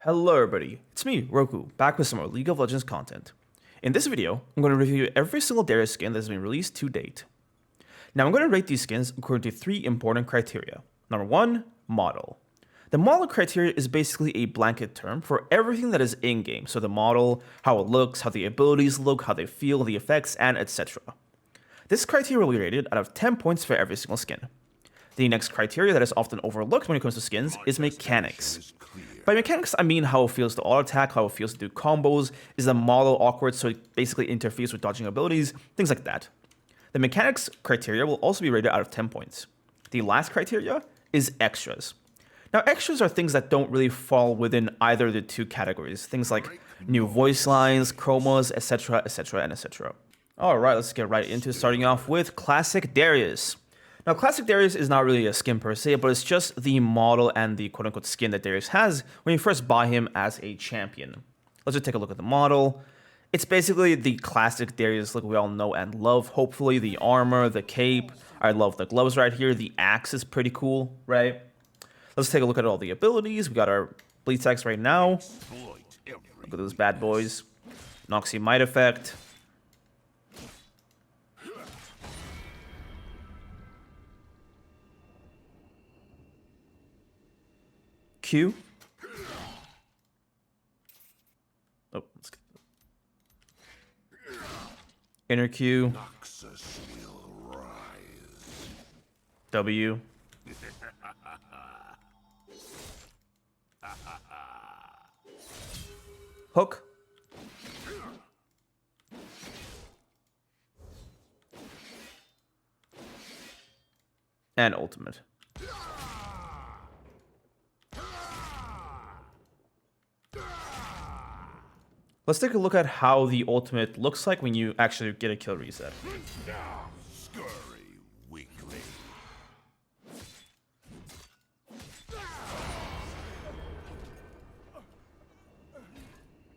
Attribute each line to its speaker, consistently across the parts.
Speaker 1: Hello everybody, it's me, Rhoku, back with some more League of Legends content. In this video, I'm going to review every single Darius skin that has been released to date. Now I'm going to rate these skins according to three important criteria. Number one, model. The model criteria is basically a blanket term for everything that is in-game, so the model, how it looks, how the abilities look, how they feel, the effects, and etc. This criteria will be rated out of 10 points for every single skin. The next criteria that is often overlooked when it comes to skins is mechanics. By mechanics, I mean how it feels to auto-attack, how it feels to do combos, is the model awkward so it basically interferes with dodging abilities, things like that. The mechanics criteria will also be rated out of 10 points. The last criteria is extras. Now, extras are things that don't really fall within either of the two categories, things like new voice lines, chromas, etc, etc, and etc. Alright, let's get right into starting off with Classic Darius. Now, Classic Darius is not really a skin per se, but it's just the model and the quote-unquote skin that Darius has when you first buy him as a champion. Let's just take a look at the model. It's basically the classic Darius look we all know and love. Hopefully, the armor, the cape. I love the gloves right here. The axe is pretty cool, right? Let's take a look at all the abilities. We got our bleed stacks right now. Look at those bad boys. Noxy Might Effect. Q. Oh, let's get inner Q. W. Hook. And ultimate. Let's take a look at how the ultimate looks like when you actually get a kill reset.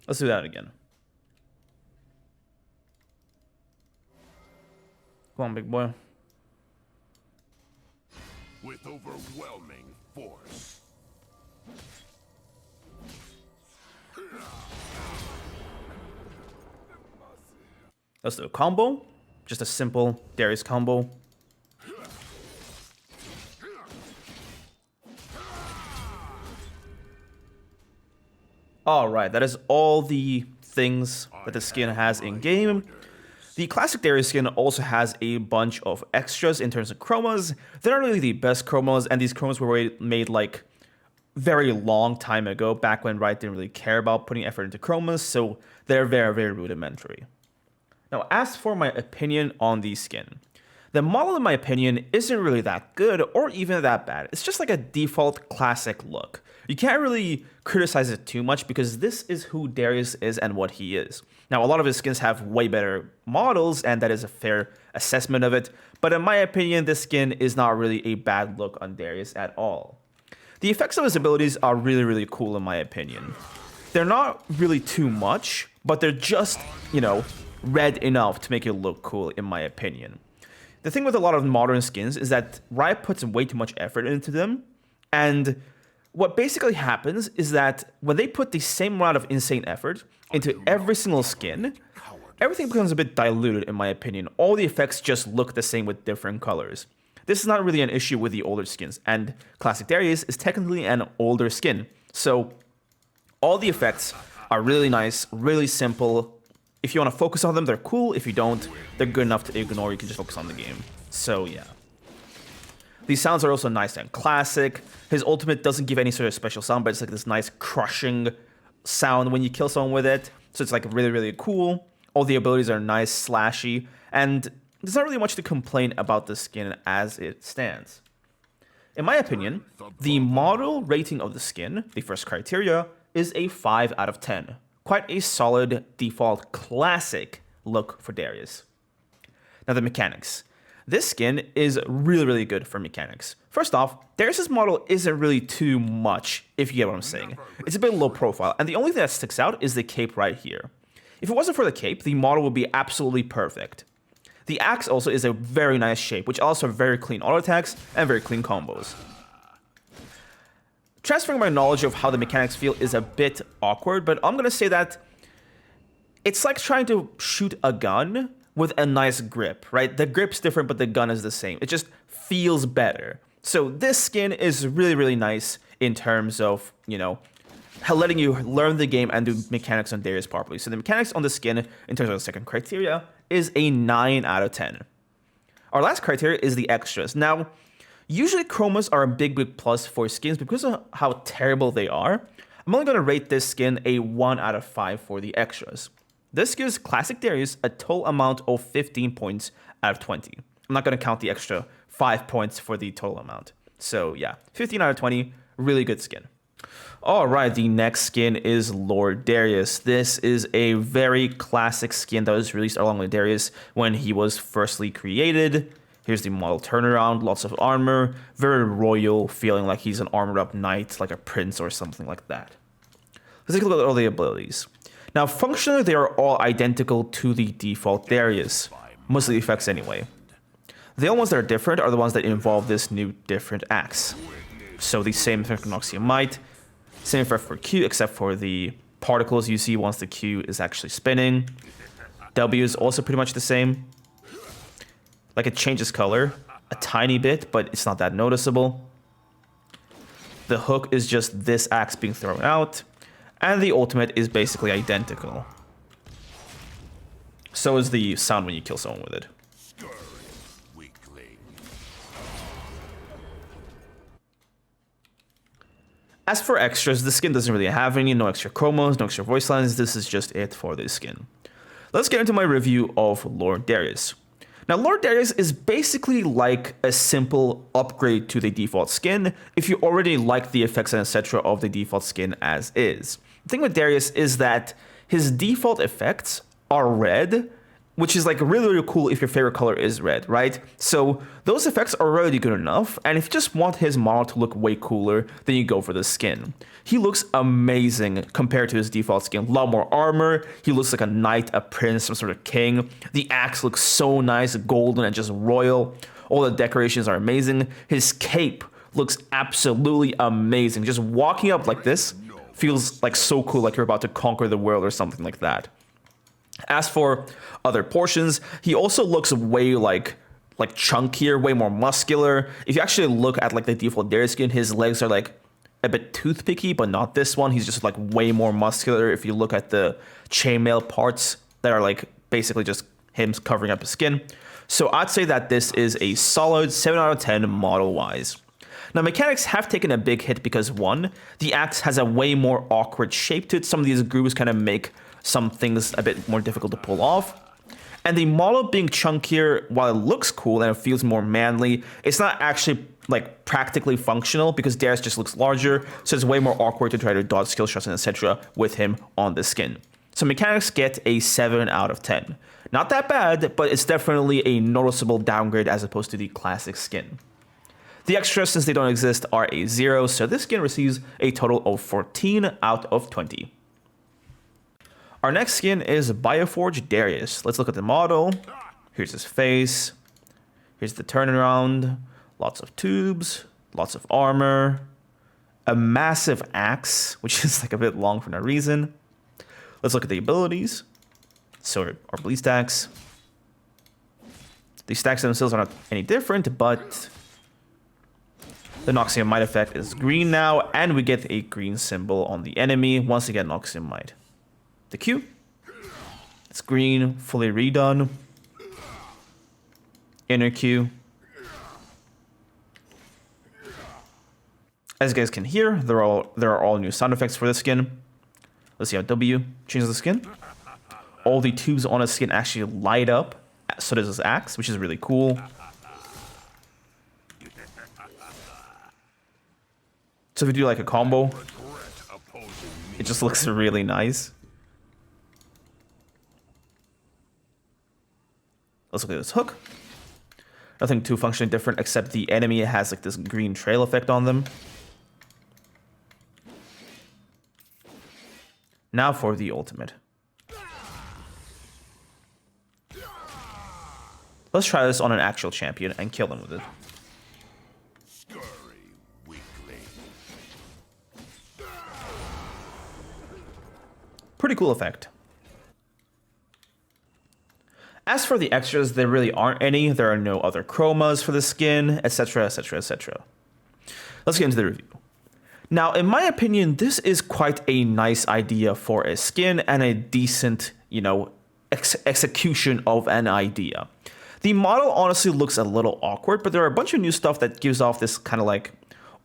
Speaker 1: Let's do that again. Come on, big boy.
Speaker 2: With overwhelming force.
Speaker 1: Let's do a combo. Just a simple Darius combo. Alright, that is all the things that the skin has in game. The classic Darius skin also has a bunch of extras in terms of chromas. They're not really the best chromas, and these chromas were made like very long time ago, back when Riot didn't really care about putting effort into chromas, so they're very, very rudimentary. Now, as for my opinion on the skin, the model, in my opinion, isn't really that good or even that bad. It's just like a default classic look. You can't really criticize it too much because this is who Darius is and what he is. Now, a lot of his skins have way better models, and that is a fair assessment of it, but in my opinion, this skin is not really a bad look on Darius at all. The effects of his abilities are really, really cool in my opinion. They're not really too much, but they're just, you know, red enough to make it look cool, in my opinion. The thing with a lot of modern skins is that Riot puts way too much effort into them, and what basically happens is that when they put the same amount of insane effort into every single skin, everything becomes a bit diluted, in my opinion. All the effects just look the same with different colors. This is not really an issue with the older skins, and Classic Darius is technically an older skin, so all the effects are really nice, really simple. If you want to focus on them, they're cool. If you don't, they're good enough to ignore. You can just focus on the game. So, yeah. These sounds are also nice and classic. His ultimate doesn't give any sort of special sound, but it's like this nice crushing sound when you kill someone with it. So it's like really, really cool. All the abilities are nice, slashy, and there's not really much to complain about the skin as it stands. In my opinion, the model rating of the skin, the first criteria, is a 5 out of 10. Quite a solid default classic look for Darius. Now the mechanics. This skin is really, really good for mechanics. First off, Darius' model isn't really too much, if you get what I'm saying. It's a bit low profile, and the only thing that sticks out is the cape right here. If it wasn't for the cape, the model would be absolutely perfect. The axe also is a very nice shape, which also have very clean auto attacks and very clean combos. transferring my knowledge of how the mechanics feel is a bit awkward, but I'm gonna say that it's like trying to shoot a gun with a nice grip, right? The grip's different, but the gun is the same. It just feels better. So this skin is really, really nice in terms of, you know, letting you learn the game and do mechanics on Darius properly. So the mechanics on the skin, in terms of the second criteria, is a 9 out of 10. Our last criteria is the extras. Now, usually chromas are a big plus for skins because of how terrible they are. I'm only going to rate this skin a 1 out of 5 for the extras. This gives Classic Darius a total amount of 15 points out of 20. I'm not going to count the extra 5 points for the total amount. So yeah, 15 out of 20, really good skin. All right, the next skin is Lord Darius. This is a very classic skin that was released along with Darius when he was firstly created. Here's the model turnaround, lots of armor, very royal, feeling like he's an armored up knight, like a prince or something like that. Let's take a look at all the abilities. Now, functionally, they are all identical to the default Darius, most of the effects anyway. The only ones that are different are the ones that involve this new different axe. So the same effect for Noxian Might, same effect for Q, except for the particles you see once the Q is actually spinning. W is also pretty much the same. Like, it changes color a tiny bit, but it's not that noticeable. The hook is just this axe being thrown out. And the ultimate is basically identical. So is the sound when you kill someone with it. As for extras, the skin doesn't really have any, no extra chromos, no extra voice lines. This is just it for this skin. Let's get into my review of Lord Darius. Now, Lord Darius is basically like a simple upgrade to the default skin if you already like the effects and etc. of the default skin as is. The thing with Darius is that his default effects are red, which is like really, really cool if your favorite color is red, right? So those effects are already good enough, and if you just want his model to look way cooler, then you go for the skin. He looks amazing compared to his default skin. A lot more armor, he looks like a knight, a prince, some sort of king. The axe looks so nice, golden and just royal. All the decorations are amazing. His cape looks absolutely amazing. Just walking up like this feels like so cool, like you're about to conquer the world or something like that. As for other portions, he also looks way like chunkier, way more muscular. If you actually look at like the default Darius skin, his legs are like a bit toothpicky, but not this one. He's just like way more muscular. If you look at the chainmail parts that are like basically just him covering up his skin. So I'd say that this is a solid 7 out of 10 model-wise. Now, mechanics have taken a big hit because, one, the axe has a way more awkward shape to it. Some of these grooves kind of make some things a bit more difficult to pull off. And the model being chunkier, while it looks cool and it feels more manly, it's not actually like practically functional because Darius just looks larger, so it's way more awkward to try to dodge skill shots and etc. with him on the skin. So mechanics get a 7 out of 10. Not that bad, but it's definitely a noticeable downgrade as opposed to the classic skin. The extras, since they don't exist, are a 0, so this skin receives a total of 14 out of 20. Our next skin is Bioforge Darius. Let's look at the model. Here's his face. Here's the turnaround. Lots of tubes, lots of armor, a massive axe, which is like a bit long for no reason. Let's look at the abilities. So our bleed stacks. The stacks themselves are not any different, but the Noxian Might effect is green now, and we get a green symbol on the enemy once again Noxian Might. The Q, it's green, fully redone. Inner Q. As you guys can hear, there are all new sound effects for the skin. Let's see how W changes the skin. All the tubes on his skin actually light up, so does his axe, which is really cool. So if you do like a combo, it just looks really nice. Let's look at this hook. Nothing too functionally different except the enemy has like this green trail effect on them. Now for the ultimate. Let's try this on an actual champion and kill them with it. Pretty cool effect. As for the extras, there really aren't any. There are no other chromas for the skin, etc, etc, etc. Let's get into the review. Now, in my opinion, this is quite a nice idea for a skin and a decent, you know, execution of an idea. The model honestly looks a little awkward, but there are a bunch of new stuff that gives off this kind of like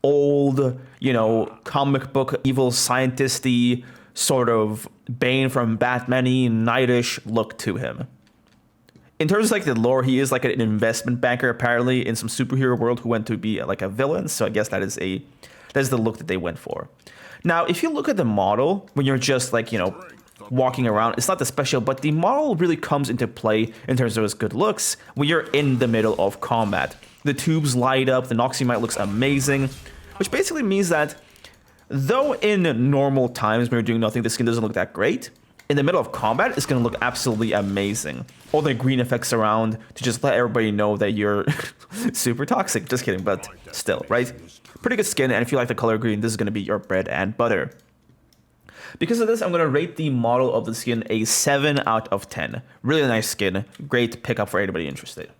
Speaker 1: old, you know, comic book evil scientist-y sort of Bane from Batman-y, knightish look to him. In terms of like the lore, he is like an investment banker apparently in some superhero world who went to be like a villain. So I guess that is the look that they went for. Now, if you look at the model when you're just like, you know, walking around, it's not that special, but the model really comes into play in terms of its good looks when you're in the middle of combat. The tubes light up, the Noxymite looks amazing, which basically means that though in normal times when you're doing nothing, the skin doesn't look that great, in the middle of combat, it's going to look absolutely amazing. All the green effects around to just let everybody know that you're super toxic. Just kidding, but still, right? Pretty good skin, and if you like the color green, this is going to be your bread and butter. Because of this, I'm going to rate the model of the skin a 7 out of 10. Really nice skin. Great pickup for anybody interested.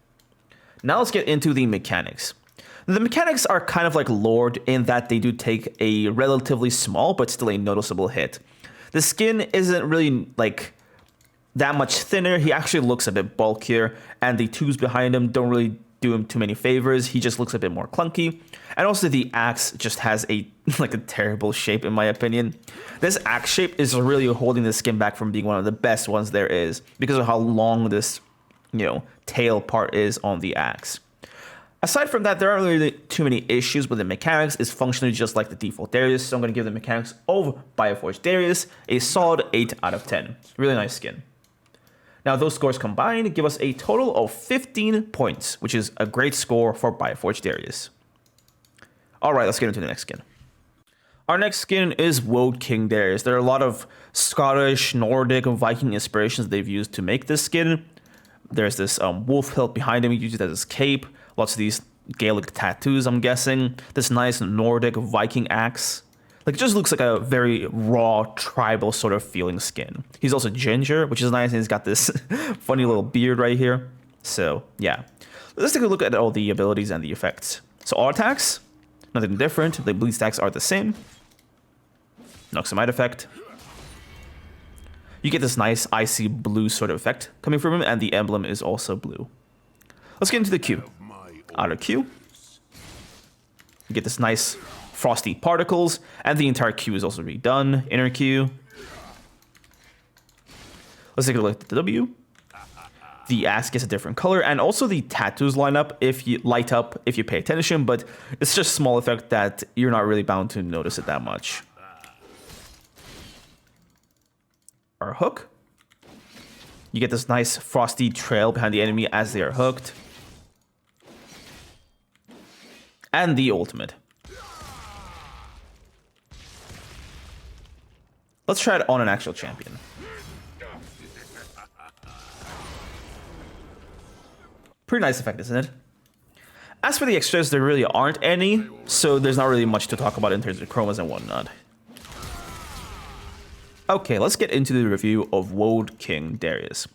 Speaker 1: Now let's get into the mechanics. The mechanics are kind of like Lord in that they do take a relatively small but still a noticeable hit. The skin isn't really like that much thinner. He actually looks a bit bulkier, and the tubes behind him don't really do him too many favors. He just looks a bit more clunky. And also the axe just has a like a terrible shape in my opinion. This axe shape is really holding the skin back from being one of the best ones there is because of how long this, you know, tail part is on the axe. Aside from that, there aren't really too many issues with the mechanics. It's functionally just like the default Darius, so I'm going to give the mechanics of Bioforge Darius a solid 8 out of 10. Really nice skin. Now, those scores combined give us a total of 15 points, which is a great score for Bioforge Darius. Alright, let's get into the next skin. Our next skin is Woad King Darius. There are a lot of Scottish, Nordic, Viking inspirations they've used to make this skin. There's this wolf hilt behind him, he uses it as his cape. Lots of these Gaelic tattoos, I'm guessing. This nice Nordic Viking axe. Like, it just looks like a very raw, tribal sort of feeling skin. He's also ginger, which is nice, and he's got this funny little beard right here. So, yeah. Let's take a look at all the abilities and the effects. So, all attacks, nothing different. The bleed stacks are the same. Noxymite effect. You get this nice icy blue sort of effect coming from him, and the emblem is also blue. Let's get into the Q. Outer Q. You get this nice frosty particles, and the entire Q is also redone. Inner Q. Let's take a look at the W. The axe gets a different color, and also the tattoos light up if you pay attention, but it's just a small effect that you're not really bound to notice it that much. Our hook. You get this nice frosty trail behind the enemy as they are hooked. And the ultimate. Let's try it on an actual champion. Pretty nice effect, isn't it? As for the extras, there really aren't any, so there's not really much to talk about in terms of chromas and whatnot. Okay, let's get into the review of Woad King Darius.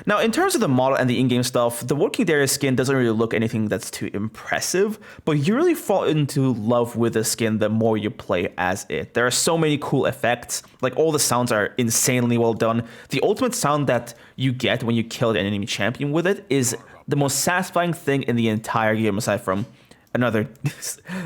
Speaker 1: Now, in terms of the model and the in-game stuff, the Woad King Darius skin doesn't really look anything that's too impressive, but you really fall into love with the skin the more you play as it. There are so many cool effects, like all the sounds are insanely well done. The ultimate sound that you get when you kill an enemy champion with it is the most satisfying thing in the entire game, aside from another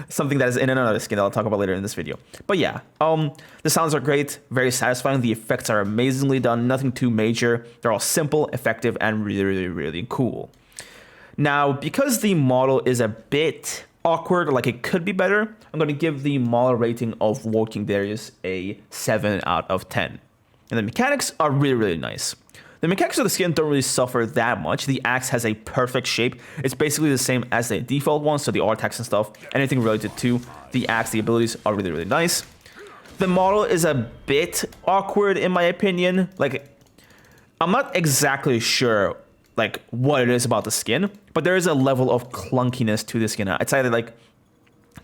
Speaker 1: something that is in another skin that I'll talk about later in this video. But yeah, the sounds are great, very satisfying. The effects are amazingly done, nothing too major. They're all simple, effective, and really, really, really cool. Now, because the model is a bit awkward, like it could be better, I'm going to give the model rating of Woad King Darius a 7 out of 10. And the mechanics are really, really nice. The mechanics of the skin don't really suffer that much. The axe has a perfect shape. It's basically the same as the default one, so the R attacks and stuff, anything related to the axe, the abilities are really, really nice. The model is a bit awkward in my opinion. Like, I'm not exactly sure like what it is about the skin, but there is a level of clunkiness to the skin. It's either like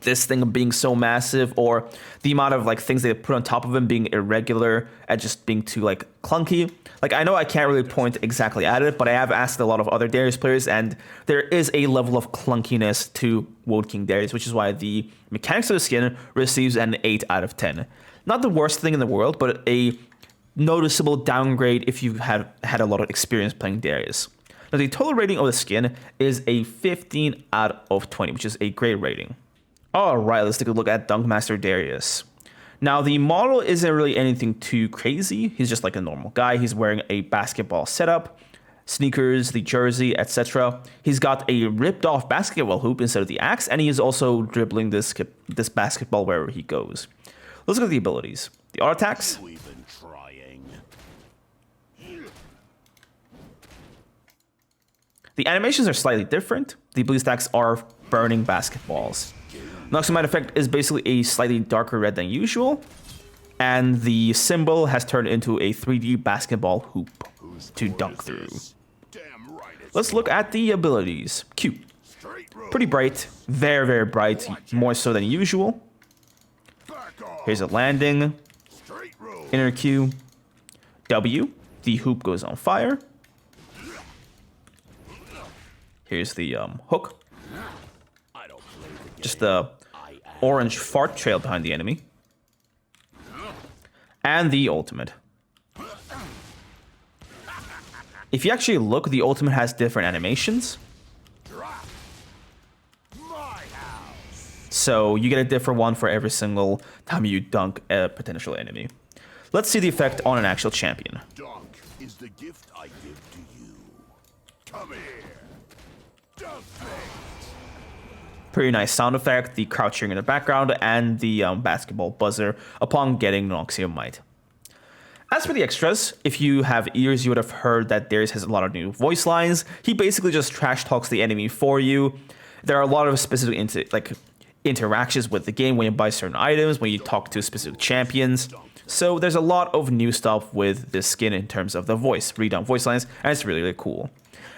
Speaker 1: this thing being so massive, or the amount of like things they put on top of him being irregular and just being too like clunky. Like, I know I can't really point exactly at it, but I have asked a lot of other Darius players, and there is a level of clunkiness to Woad King Darius, which is why the mechanics of the skin receives an 8 out of 10. Not the worst thing in the world, but a noticeable downgrade if you've had a lot of experience playing Darius. Now, the total rating of the skin is a 15 out of 20, which is a great rating. Alright, let's take a look at Dunkmaster Darius. Now, the model isn't really anything too crazy. He's just like a normal guy. He's wearing a basketball setup, sneakers, the jersey, etc. He's got a ripped off basketball hoop instead of the axe, and he is also dribbling this basketball wherever he goes. Let's look at the abilities. The auto attacks. The animations are slightly different. The blue stacks are burning basketballs. Noxiamite effect is basically a slightly darker red than usual, and the symbol has turned into a 3D basketball hoop to dunk through. Let's look at the abilities. Q. Pretty bright, very, very bright, more so than usual. Here's a landing. Inner Q. W. The hoop goes on fire. Here's the hook. Just the orange fart trail behind the enemy. And the ultimate. If you actually look, the ultimate has different animations. So you get a different one for every single time you dunk a potential enemy. Let's see the effect on an actual champion.
Speaker 2: Dunk is the gift I give to you. Come here. Dunk things.
Speaker 1: Pretty nice sound effect, the crouching in the background, and the basketball buzzer upon getting Noxiamite. As for the extras, if you have ears, you would have heard that Darius has a lot of new voice lines. He basically just trash talks the enemy for you. There are a lot of specific interactions with the game when you buy certain items, when you talk to specific champions. So there's a lot of new stuff with this skin in terms of the redone voice lines, and it's really, really cool.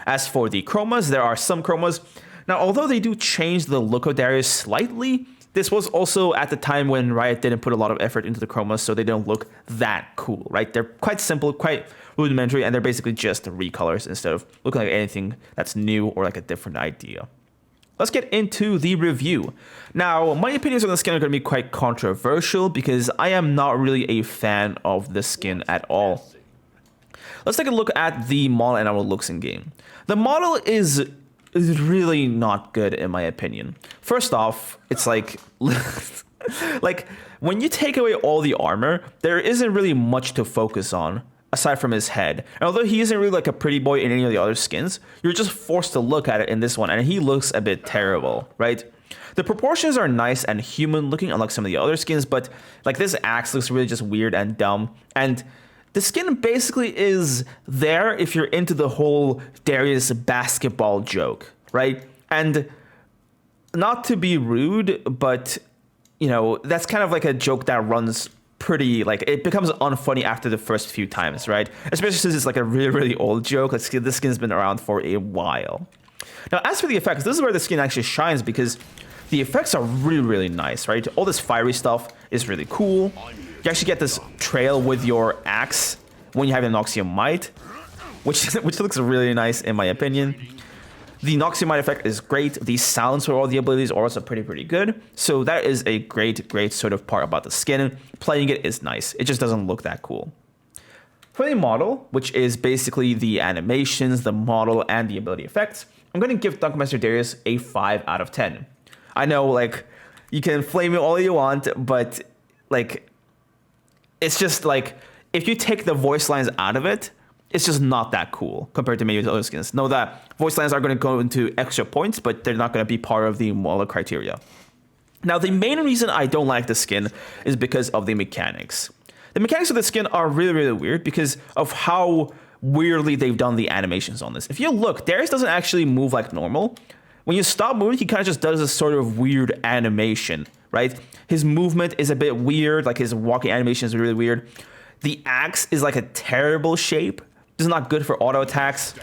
Speaker 1: As for the chromas, there are some chromas. Now, although they do change the look of Darius slightly, this was also at the time when Riot didn't put a lot of effort into the chromas, so they don't look that cool, right? They're quite simple, quite rudimentary, and they're basically just recolors instead of looking like anything that's new or like a different idea. Let's get into the review. Now, my opinions on the skin are going to be quite controversial because I am not really a fan of the skin at all. Let's take a look at the model and how it looks in game. The model is really not good in my opinion. First off, it's like like when you take away all the armor, there isn't really much to focus on aside from his head. And although he isn't really like a pretty boy in any of the other skins, you're just forced to look at it in this one, and he looks a bit terrible, right? The proportions are nice and human looking, unlike some of the other skins, but like this axe looks really just weird and dumb. And the skin basically is there if you're into the whole Darius basketball joke, right? And not to be rude, but you know, that's kind of like a joke that runs pretty, like, it becomes unfunny after the first few times, right? Especially since it's like a really, really old joke. Like, this skin's been around for a while. Now, as for the effects, this is where the skin actually shines because the effects are really, really nice, right? All this fiery stuff is really cool. You actually get this trail with your axe when you have a Noxiamite, which looks really nice in my opinion. The Noxiamite effect is great. The sounds for all the abilities are also pretty good. So that is a great sort of part about the skin. Playing it is nice. It just doesn't look that cool. For the model, which is basically the animations, the model, and the ability effects, I'm going to give Dunkmaster Darius a 5 out of 10. I know, like, you can flame me all you want, but, like, it's just, like, if you take the voice lines out of it, it's just not that cool compared to maybe the other skins. Know that voice lines are going to go into extra points, but they're not going to be part of the model criteria. Now, the main reason I don't like the skin is because of the mechanics. The mechanics of the skin are really weird because of how weirdly they've done the animations on this. If you look, Darius doesn't actually move like normal. When you stop moving, he kind of just does this sort of weird animation, right? His movement is a bit weird, like his walking animation is really weird. The axe is like a terrible shape. This is not good for auto attacks.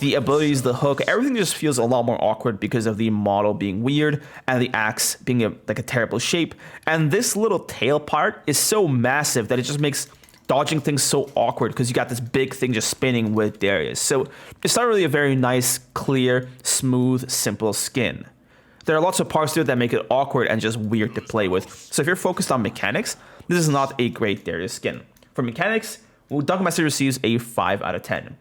Speaker 1: The abilities, the hook, everything just feels a lot more awkward because of the model being weird and the axe being like a terrible shape. And this little tail part is so massive that it just makes dodging things so awkward because you got this big thing just spinning with Darius. So it's not really a very nice, clear, smooth, simple skin. There are lots of parts to it that make it awkward and just weird to play with. So if you're focused on mechanics, this is not a great Darius skin. For mechanics, Dunkmaster receives a 5 out of 10.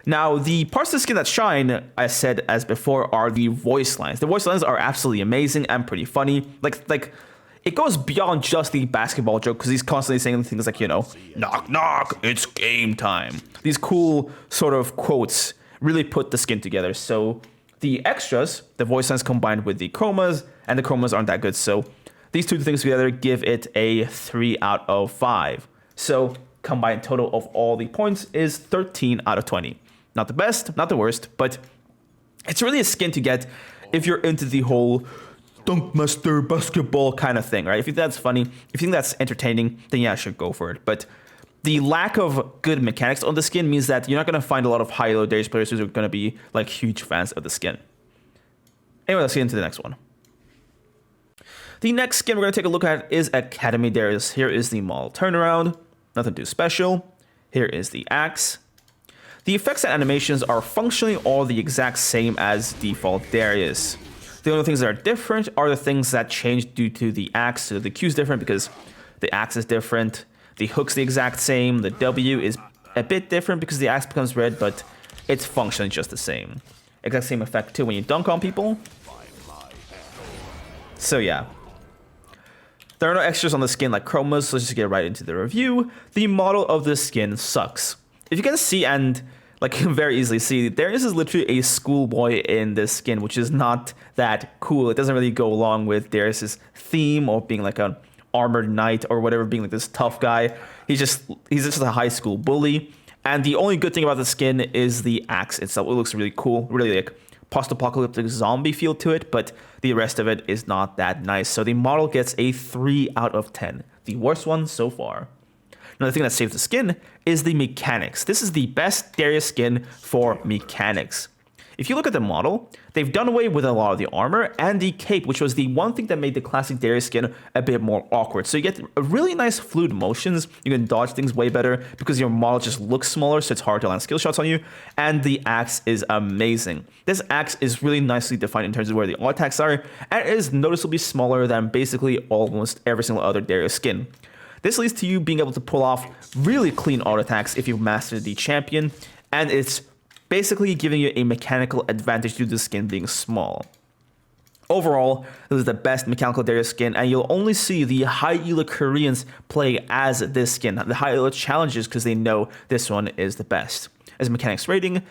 Speaker 1: Now, the parts of the skin that shine, I said as before, are the voice lines. The voice lines are absolutely amazing and pretty funny. Like it goes beyond just the basketball joke because he's constantly saying things like, you know, knock, knock, it's game time. These cool sort of quotes really put the skin together. So the extras, the voice lines combined with the chromas, and the chromas aren't that good. So these two things together give it a 3 out of 5. So combined total of all the points is 13 out of 20. Not the best, not the worst, but it's really a skin to get if you're into the whole Dunkmaster basketball kind of thing, right? If you think that's funny, if you think that's entertaining, then yeah, sure, go for it. But the lack of good mechanics on the skin means that you're not going to find a lot of high-low Darius players who are going to be like huge fans of the skin. Anyway, let's get into the next one. The next skin we're going to take a look at is Academy Darius. Here is the model turnaround. Nothing too special. Here is the axe. The effects and animations are functionally all the exact same as default Darius. The only things that are different are the things that change due to the axe. So the Q is different because the axe is different. The hook's the exact same. The W is a bit different because the axe becomes red, but it's functionally just the same. Exact same effect too when you dunk on people. So yeah. There are no extras on the skin like chromas, so let's just get right into the review. The model of the skin sucks. If you can see and like very easily see, Darius is literally a schoolboy in this skin, which is not that cool. It doesn't really go along with Darius's theme or being like an armored knight or whatever, being like this tough guy. He's just a high school bully. And the only good thing about the skin is the axe itself. It looks really cool, really like post-apocalyptic zombie feel to it, but the rest of it is not that nice. So the model gets a 3 out of 10, the worst one so far. Another thing that saves the skin is the mechanics. This is the best Darius skin for mechanics. If you look at the model, they've done away with a lot of the armor and the cape, which was the one thing that made the classic Darius skin a bit more awkward. So you get a really nice fluid motions. You can dodge things way better because your model just looks smaller, so it's hard to land skill shots on you. And the axe is amazing. This axe is really nicely defined in terms of where the auto attacks are, and it is noticeably smaller than basically almost every single other Darius skin. This leads to you being able to pull off really clean auto attacks if you've mastered the champion, and it's basically giving you a mechanical advantage due to the skin being small. Overall, this is the best mechanical Darius skin, and you'll only see the high elo Koreans play as this skin, the high elo challengers, because they know this one is the best. As a mechanics rating,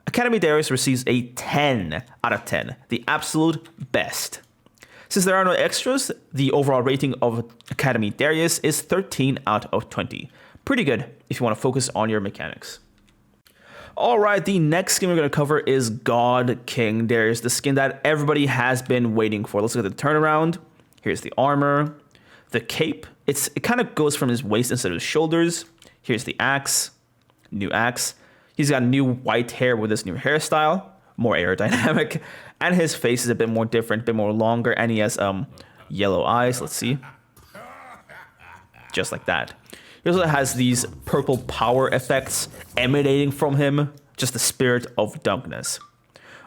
Speaker 1: Academy Darius receives a 10 out of 10, the absolute best. Since there are no extras, the overall rating of Academy Darius is 13 out of 20. Pretty good if you want to focus on your mechanics. Alright, the next skin we're going to cover is God King Darius, the skin that everybody has been waiting for. Let's look at the turnaround. Here's the armor, the cape. It kind of goes from his waist instead of his shoulders. Here's the axe, new axe. He's got new white hair with this new hairstyle, more aerodynamic. And his face is a bit more different, a bit more longer, and he has yellow eyes. Let's see. Just like that. He also has these purple power effects emanating from him, just the spirit of dunkness.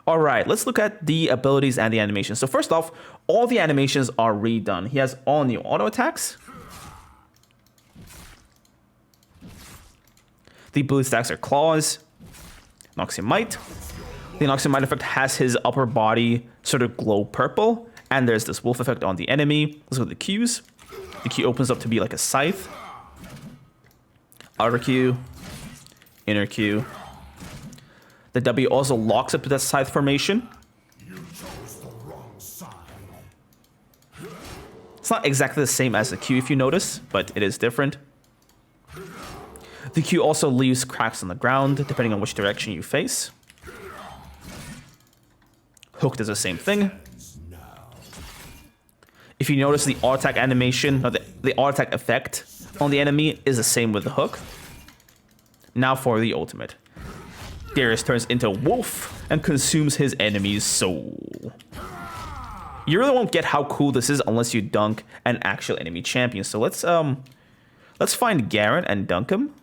Speaker 1: All right, let's look at the abilities and the animations. So first off, all the animations are redone. He has all new auto attacks. The blue stacks are claws. Noxian Might. The Noxian Might effect has his upper body sort of glow purple, and there's this wolf effect on the enemy. Let's look at the Qs. The Q opens up to be like a scythe. Outer Q, inner Q. The W also locks up to that scythe formation. It's not exactly the same as the Q if you notice, but it is different. The Q also leaves cracks on the ground depending on which direction you face. Hook does the same thing. If you notice the auto attack animation, or the auto attack effect on the enemy is the same with the hook. Now for the ultimate. Darius turns into a wolf and consumes his enemy's soul. You really won't get how cool this is unless you dunk an actual enemy champion. So let's find Garen and dunk him.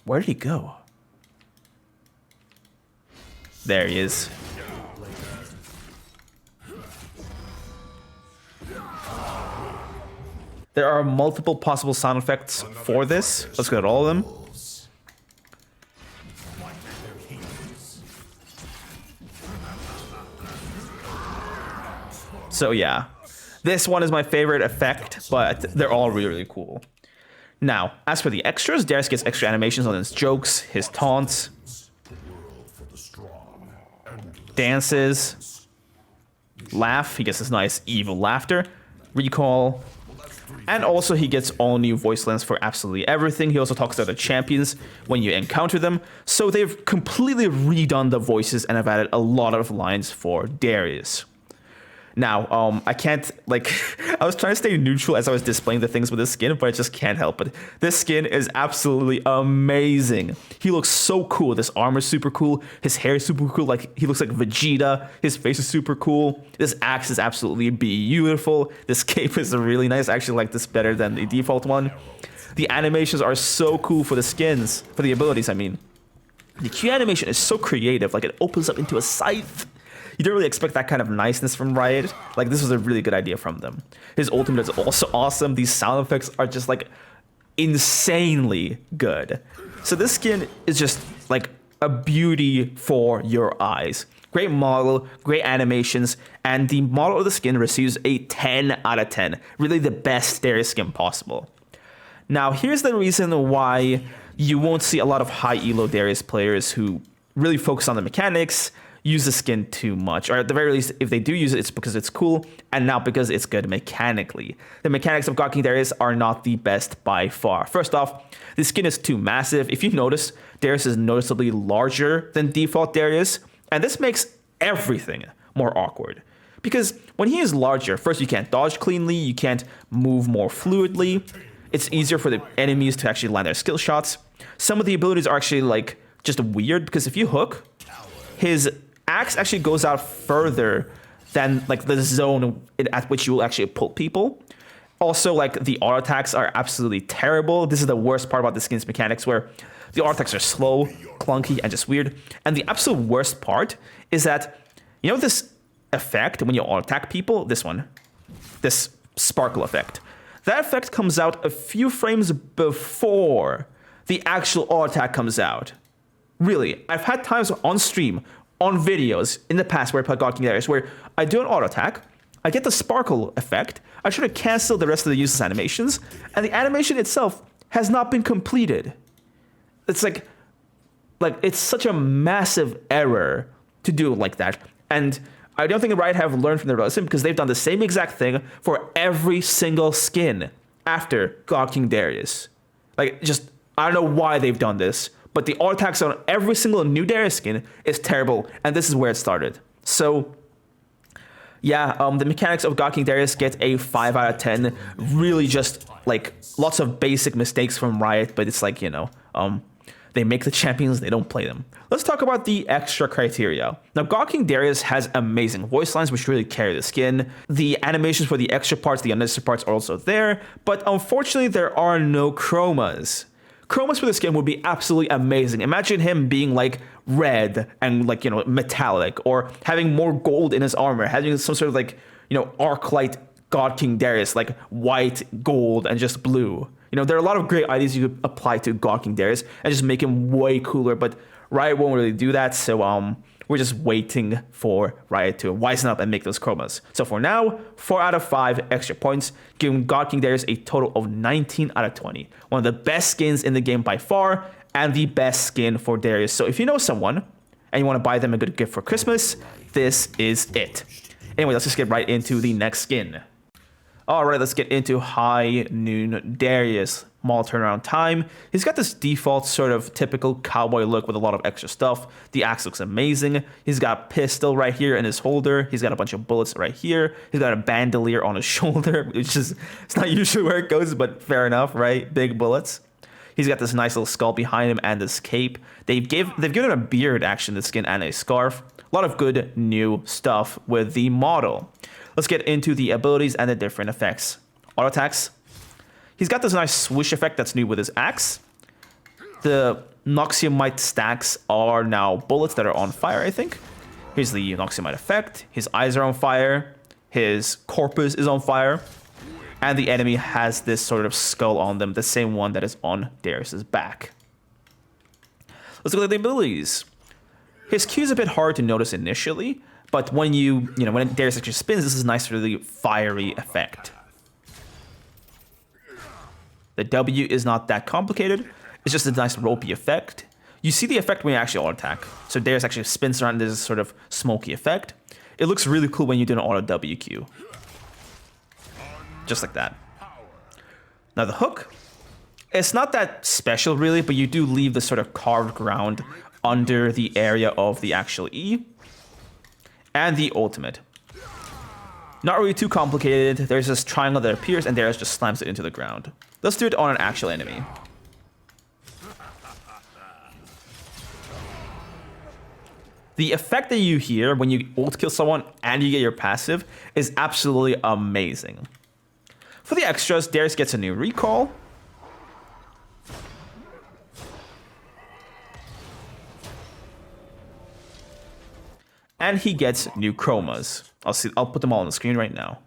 Speaker 1: Where did he go? There he is. There are multiple possible sound effects for this. Let's go at all of them. So yeah, this one is my favorite effect, but they're all really, really cool. Now, as for the extras, Darius gets extra animations on his jokes, his taunts, dances, laugh. He gets this nice evil laughter, recall, and also he gets all new voice lines for absolutely everything. He also talks to the champions when you encounter them. So they've completely redone the voices and have added a lot of lines for Darius. Now, I can't, like, I was trying to stay neutral as I was displaying the things with this skin, but I just can't help it. This skin is absolutely amazing. He looks so cool. This armor is super cool. His hair is super cool. Like, he looks like Vegeta. His face is super cool. This axe is absolutely beautiful. This cape is really nice. I actually like this better than the default one. The animations are so cool for the skins, for the abilities, I mean. The Q animation is so creative. Like, it opens up into a scythe. You don't really expect that kind of niceness from Riot. Like, this was a really good idea from them. His ultimate is also awesome. These sound effects are just, like, insanely good. So this skin is just, like, a beauty for your eyes. Great model, great animations, and the model of the skin receives a 10 out of 10. Really the best Darius skin possible. Now, here's the reason why you won't see a lot of high elo Darius players who really focus on the mechanics, use the skin too much, or at the very least, if they do use it, it's because it's cool and not because it's good mechanically. The mechanics of God King Darius are not the best by far. First off, the skin is too massive. If you notice, Darius is noticeably larger than default Darius, and this makes everything more awkward. Because when he is larger, first, you can't dodge cleanly, you can't move more fluidly. It's easier for the enemies to actually land their skill shots. Some of the abilities are actually like just weird, because if you hook, his axe actually goes out further than like the zone at which you will actually pull people. Also, like, the auto attacks are absolutely terrible. This is the worst part about the skin's mechanics, where the auto attacks are slow, clunky, and just weird. And the absolute worst part is that, you know, this effect when you auto attack people, this one, this sparkle effect, that effect comes out a few frames before the actual auto attack comes out. Really, I've had times on stream, on videos in the past where I played God King Darius, where I do an auto attack, I get the sparkle effect, I try to cancel the rest of the user's animations, and the animation itself has not been completed. It's like it's such a massive error to do it like that. And I don't think Riot have learned from their lesson, because they've done the same exact thing for every single skin after God King Darius. Like, just, I don't know why they've done this, but the auto attacks on every single new Darius skin is terrible, and this is where it started. So, yeah, the mechanics of God King Darius get a 5 out of 10. Really just, like, lots of basic mistakes from Riot, but it's like, you know, they make the champions, they don't play them. Let's talk about the extra criteria. Now, God King Darius has amazing voice lines, which really carry the skin. The animations for the extra parts, the unnecessary parts, are also there, but unfortunately, there are no chromas. Chromas for the skin would be absolutely amazing. Imagine him being like red and like, you know, metallic, or having more gold in his armor, having some sort of like, you know, arc light God King Darius, like white, gold, and just blue. You know, there are a lot of great ideas you could apply to God King Darius and just make him way cooler, but Riot won't really do that, so we're just waiting for Riot to wisen up and make those chromas. So for now, 4 out of 5 extra points, giving God King Darius a total of 19 out of 20. One of the best skins in the game by far, and the best skin for Darius. So if you know someone, and you want to buy them a good gift for Christmas, this is it. Anyway, let's just get right into the next skin. Alright, let's get into High Noon Darius. Small turnaround time. He's got this default sort of typical cowboy look with a lot of extra stuff. The axe looks amazing. He's got a pistol right here in his holder. He's got a bunch of bullets right here. He's got a bandolier on his shoulder, which is, it's not usually where it goes, but fair enough, right? Big bullets. He's got this nice little skull behind him and this cape. They've given him a beard, actually, the skin, and a scarf. A lot of good new stuff with the model. Let's get into the abilities and the different effects. Auto attacks. He's got this nice swoosh effect that's new with his axe. The Noxiamite stacks are now bullets that are on fire, I think. Here's the Noxiamite effect. His eyes are on fire. His corpus is on fire. And the enemy has this sort of skull on them, the same one that is on Darius's back. Let's look at the abilities. His Q is a bit hard to notice initially, but when when Darius actually spins, this is nice for the fiery effect. The W is not that complicated. It's just a nice ropey effect. You see the effect when you actually auto attack. So Darius actually spins around, and there's a sort of smoky effect. It looks really cool when you do an auto WQ. Just like that. Now the hook, it's not that special really, but you do leave the sort of carved ground under the area of the actual E. And the ultimate. Not really too complicated. There's this triangle that appears and Darius just slams it into the ground. Let's do it on an actual enemy. The effect that you hear when you ult kill someone and you get your passive is absolutely amazing. For the extras, Darius gets a new recall. And he gets new chromas. I'll put them all on the screen right now.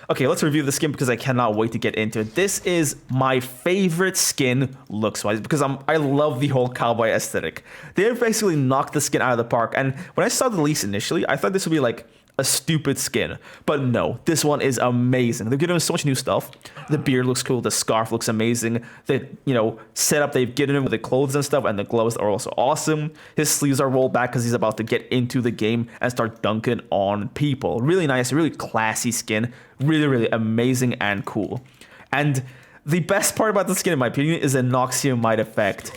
Speaker 1: Okay, let's review the skin because I cannot wait to get into it. This is my favorite skin looks-wise because I love the whole cowboy aesthetic. They basically knocked the skin out of the park. And when I saw the release initially, I thought this would be like a stupid skin. But no, this one is amazing. They've given him so much new stuff. The beard looks cool. The scarf looks amazing. The setup they've given him with the clothes and stuff, and the gloves are also awesome. His sleeves are rolled back because he's about to get into the game and start dunking on people. Really nice, really classy skin. Really, really amazing and cool. And the best part about the skin, in my opinion, is the Noxiamite effect.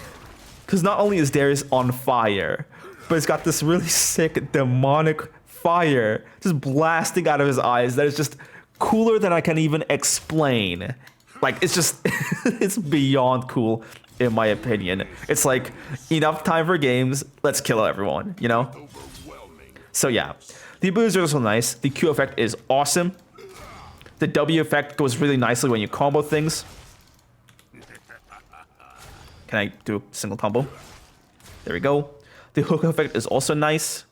Speaker 1: Because not only is Darius on fire, but it's got this really sick demonic fire just blasting out of his eyes that is just cooler than I can even explain. Like, it's just it's beyond cool in my opinion. It's like, enough time for games, let's kill everyone, So yeah, the abilities are also nice. The Q effect is awesome. The W effect goes really nicely when you combo things. Can I do a single combo? There we go. The hook effect is also nice.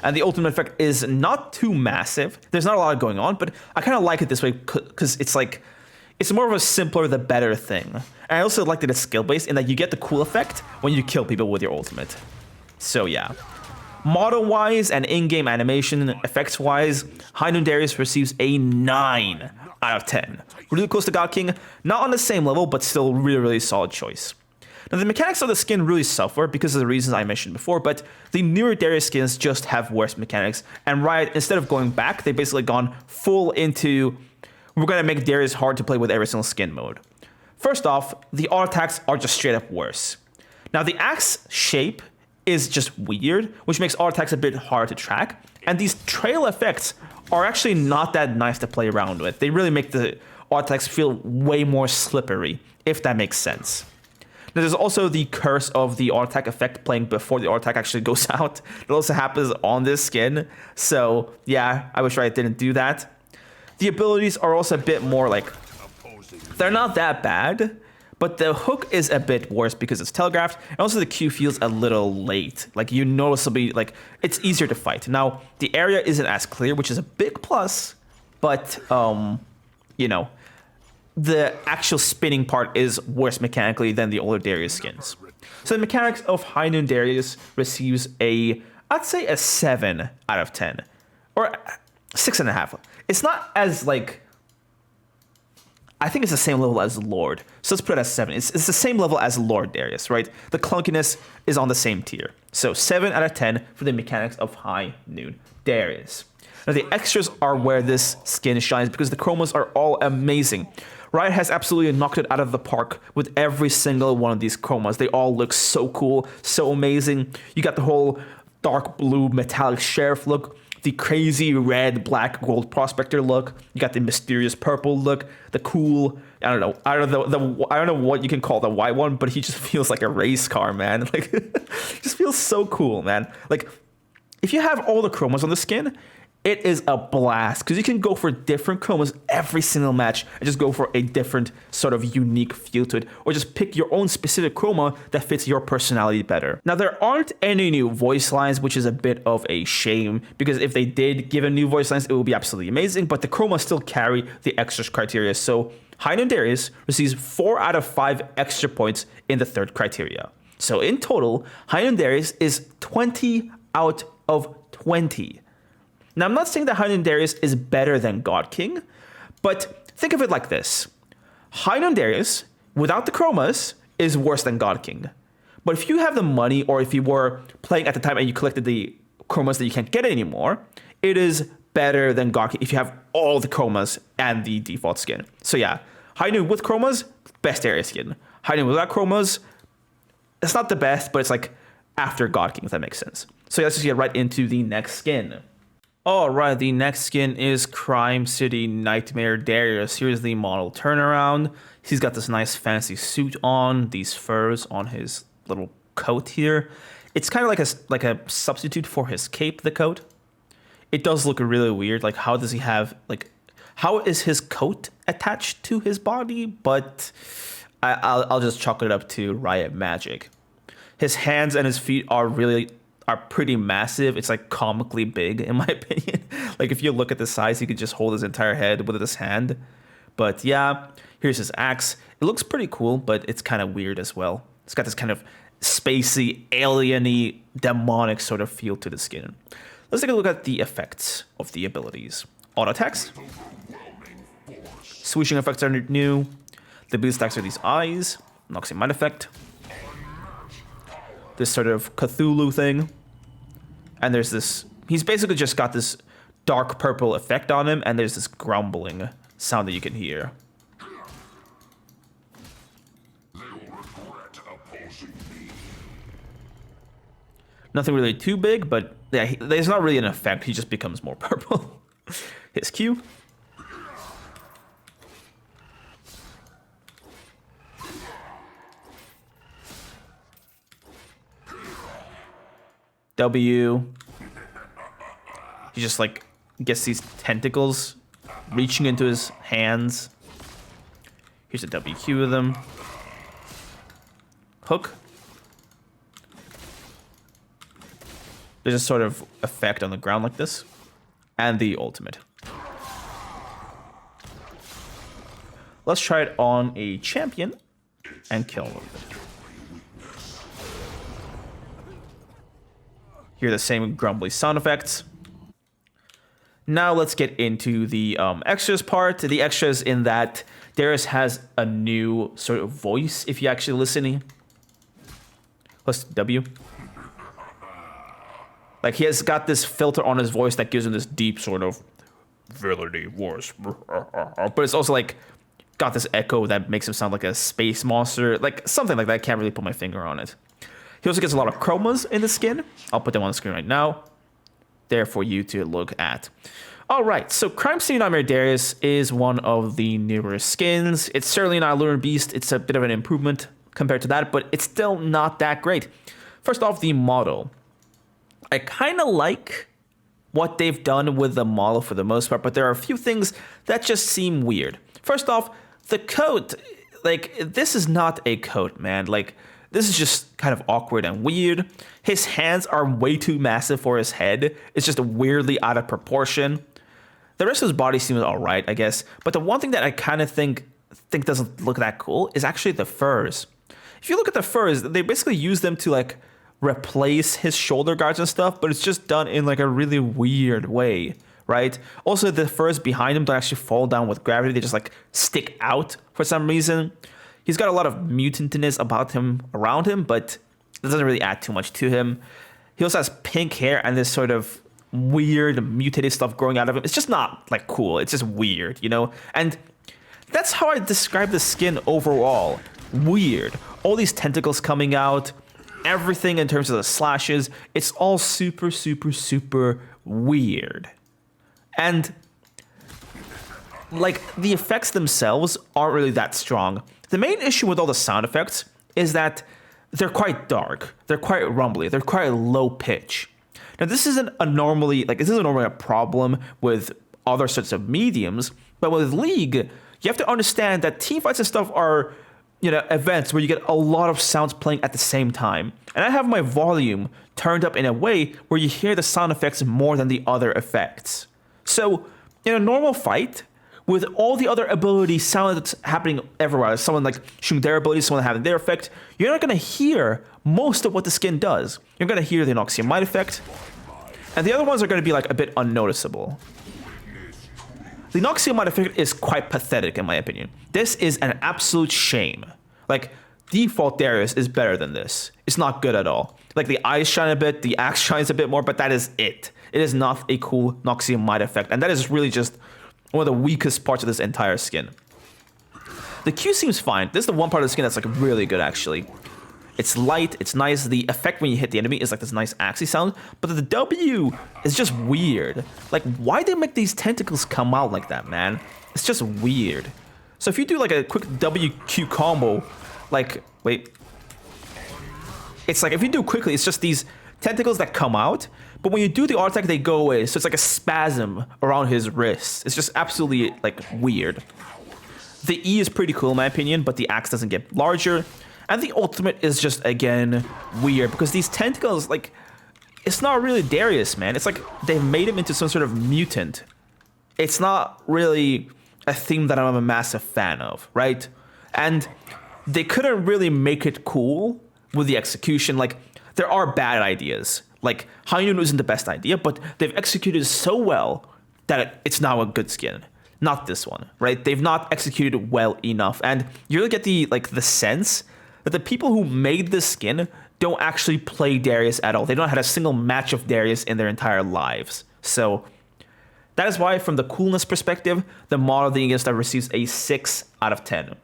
Speaker 1: And the ultimate effect is not too massive. There's not a lot going on, but I kind of like it this way because it's like, it's more of a simpler the better thing. And I also like that it's skill-based in that you get the cool effect when you kill people with your ultimate. So yeah. Model-wise and in-game animation effects-wise, High Noon Darius receives a 9 out of 10. Really close to God King, not on the same level, but still really, really solid choice. Now, the mechanics of the skin really suffer because of the reasons I mentioned before, but the newer Darius skins just have worse mechanics. And Riot, instead of going back, they've basically gone full into, we're going to make Darius hard to play with every single skin mode. First off, the auto attacks are just straight up worse. Now, the axe shape is just weird, which makes auto attacks a bit hard to track. And these trail effects are actually not that nice to play around with. They really make the auto attacks feel way more slippery, if that makes sense. Now, there's also the curse of the auto attack effect playing before the auto attack actually goes out. It also happens on this skin. So yeah, I wish I didn't do that. The abilities are also a bit more like, they're not that bad, but the hook is a bit worse because it's telegraphed. And also the Q feels a little late. Like, you noticeably, like, it's easier to fight. Now, the area isn't as clear, which is a big plus, but, the actual spinning part is worse mechanically than the older Darius skins. So the mechanics of High Noon Darius receives I'd say a 7 out of 10. Or 6.5. It's not as, like, I think it's the same level as Lord. So let's put it as 7. It's the same level as Lord Darius, right? The clunkiness is on the same tier. So 7 out of 10 for the mechanics of High Noon Darius. Now, the extras are where this skin shines because the chromas are all amazing. Riot has absolutely knocked it out of the park with every single one of these chromas. They all look so cool, so amazing. You got the whole dark blue metallic sheriff look, the crazy red, black, gold prospector look. You got the mysterious purple look, the cool, I don't know what you can call the white one, but he just feels like a race car, man. Like, just feels so cool, man. Like, if you have all the chromas on the skin, it is a blast because you can go for different chromas every single match and just go for a different sort of unique feel to it, or just pick your own specific chroma that fits your personality better. Now, there aren't any new voice lines, which is a bit of a shame because if they did give a new voice lines, it would be absolutely amazing, but the chromas still carry the extras criteria. So Heine Darius receives 4 out of 5 extra points in the third criteria. So in total, Heine Darius is 20 out of 20. Now, I'm not saying that Heine Darius is better than God King, but think of it like this. Heine Darius, without the chromas, is worse than God King. But if you have the money, or if you were playing at the time and you collected the chromas that you can't get anymore, it is better than God King if you have all the chromas and the default skin. So yeah, Heine with chromas, best Darius skin. Heine without chromas, it's not the best, but it's like after God King, if that makes sense. So let's just get right into the next skin. Alright, the next skin is Crime City Nightmare Darius. Here's the model turnaround. He's got this nice fancy suit on, these furs on his little coat here. It's kind of like a substitute for his cape, the coat. It does look really weird. Like, how does he have, like, how is his coat attached to his body? But I'll just chalk it up to Riot Magic. His hands and his feet are pretty massive. It's like comically big in my opinion. Like, if you look at the size, he could just hold his entire head with his hand. But yeah, here's his axe. It looks pretty cool, but it's kind of weird as well. It's got this kind of spacey, alien-y, demonic sort of feel to the skin. Let's take a look at the effects of the abilities. Auto attacks. Swooshing effects are new. The boost attacks are these eyes. Noxian Mind effect. This sort of Cthulhu thing. And there's this, he's basically just got this dark purple effect on him, and there's this grumbling sound that you can hear. Nothing really too big, but yeah, there's not really an effect. He just becomes more purple. His Q. W. He just like gets these tentacles reaching into his hands. Here's a WQ with them. Hook. There's a sort of effect on the ground like this. And the ultimate. Let's try it on a champion and kill him with it. Hear the same grumbly sound effects. Now let's get into the extras part. The extras in that Darius has a new sort of voice if you actually listening. Let's W. Like, he has got this filter on his voice that gives him this deep sort of villainy voice. But it's also like got this echo that makes him sound like a space monster. Like something like that. I can't really put my finger on it. He also gets a lot of chromas in the skin. I'll put them on the screen right now. There for you to look at. Alright, so Crime City Nightmare Darius is one of the newer skins. It's certainly not Lunar Beast. It's a bit of an improvement compared to that, but it's still not that great. First off, the model. I kind of like what they've done with the model for the most part, but there are a few things that just seem weird. First off, the coat. Like, this is not a coat, man. Like, this is just kind of awkward and weird. His hands are way too massive for his head. It's just weirdly out of proportion. The rest of his body seems alright, I guess. But the one thing that I kind of think doesn't look that cool is actually the furs. If you look at the furs, they basically use them to like replace his shoulder guards and stuff, but it's just done in like a really weird way, right? Also, the furs behind him don't actually fall down with gravity. They just like stick out for some reason. He's got a lot of mutantness about him, around him, but it doesn't really add too much to him. He also has pink hair and this sort of weird mutated stuff growing out of him. It's just not like cool. It's just weird, you know? And that's how I describe the skin overall. Weird. All these tentacles coming out, everything in terms of the slashes, it's all super, super, super weird. And like the effects themselves aren't really that strong. The main issue with all the sound effects is that they're quite dark, they're quite rumbly, they're quite low pitch. Now this isn't normally a problem with other sorts of mediums, but with League, you have to understand that team fights and stuff are, you know, events where you get a lot of sounds playing at the same time. And I have my volume turned up in a way where you hear the sound effects more than the other effects. So in a normal fight, with all the other abilities sound that's happening everywhere, someone like shooting their abilities, someone having their effect, you're not going to hear most of what the skin does. You're going to hear the Noxian Might effect, and the other ones are going to be like a bit unnoticeable. The Noxian Might effect is quite pathetic in my opinion. This is an absolute shame. Like, default Darius is better than this. It's not good at all. Like, the eyes shine a bit, the axe shines a bit more, but that is it. It is not a cool Noxian Might effect, and that is really just one of the weakest parts of this entire skin. The Q seems fine. This is the one part of the skin that's like really good actually. It's light, it's nice. The effect when you hit the enemy is like this nice axy sound, but the W is just weird. Like, why they make these tentacles come out like that, man? It's just weird. So if you do like a quick WQ combo, like, wait. It's like, if you do quickly, it's just these tentacles that come out, but when you do the auto attack, they go away. So it's like a spasm around his wrist. It's just absolutely like weird. The E is pretty cool in my opinion, but the axe doesn't get larger. And the ultimate is just, again, weird because these tentacles, like, it's not really Darius, man. It's like they made him into some sort of mutant. It's not really a theme that I'm a massive fan of, right? And they couldn't really make it cool with the execution. Like, there are bad ideas. Like, High Noon isn't the best idea, but they've executed so well that it's now a good skin. Not this one, right? They've not executed well enough. And you really get the sense that the people who made this skin don't actually play Darius at all. They don't have a single match of Darius in their entire lives. So that is why, from the coolness perspective, the model of the Ingame star receives a 6 out of 10.